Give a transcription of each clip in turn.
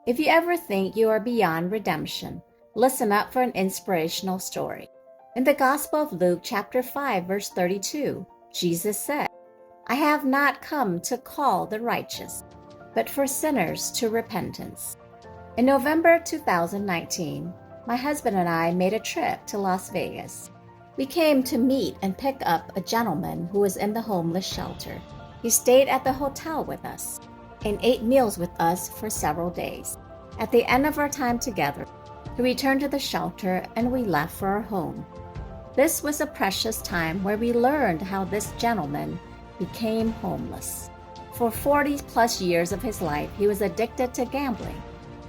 If you ever think you are beyond redemption, listen up for an inspirational story. In the Gospel of Luke, chapter 5, verse 32, Jesus said, "I have not come to call the righteous, but for sinners to repentance." In November 2019, my husband and I made a trip to Las Vegas. We came to meet and pick up a gentleman who was in the homeless shelter. He stayed at the hotel with us and ate meals with us for several days. At the end of our time together, he returned to the shelter and we left for our home. This was a precious time where we learned how this gentleman became homeless. For 40 plus years of his life, he was addicted to gambling.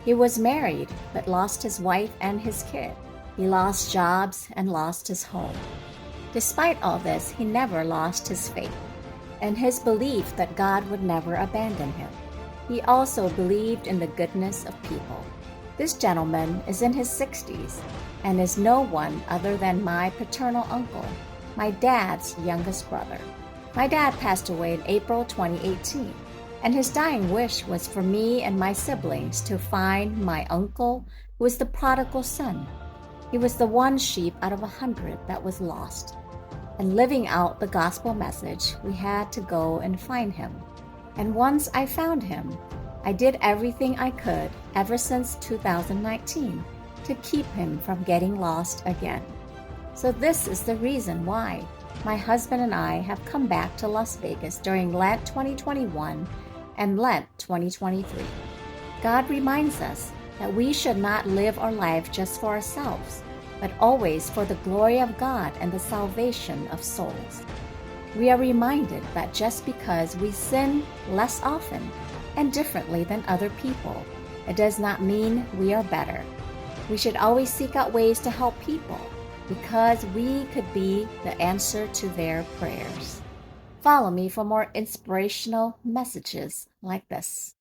He was married but lost his wife and his kid. He lost jobs and lost his home. Despite all this, he never lost his faith and his belief that God would never abandon him. He also believed in the goodness of people. This gentleman is in his 60s and is no one other than my paternal uncle, my dad's youngest brother. My dad passed away in April 2018, and his dying wish was for me and my siblings to find my uncle, who was the prodigal son. He was the one sheep out of 100 that was lost. And living out the gospel message, we had to go and find him. And once I found him, I did everything I could ever since 2019 to keep him from getting lost again. So this is the reason why my husband and I have come back to Las Vegas during Lent 2021 and Lent 2023. God reminds us that we should not live our life just for ourselves, but always for the glory of God and the salvation of souls. We are reminded that just because we sin less often and differently than other people, it does not mean we are better. We should always seek out ways to help people because we could be the answer to their prayers. Follow me for more inspirational messages like this.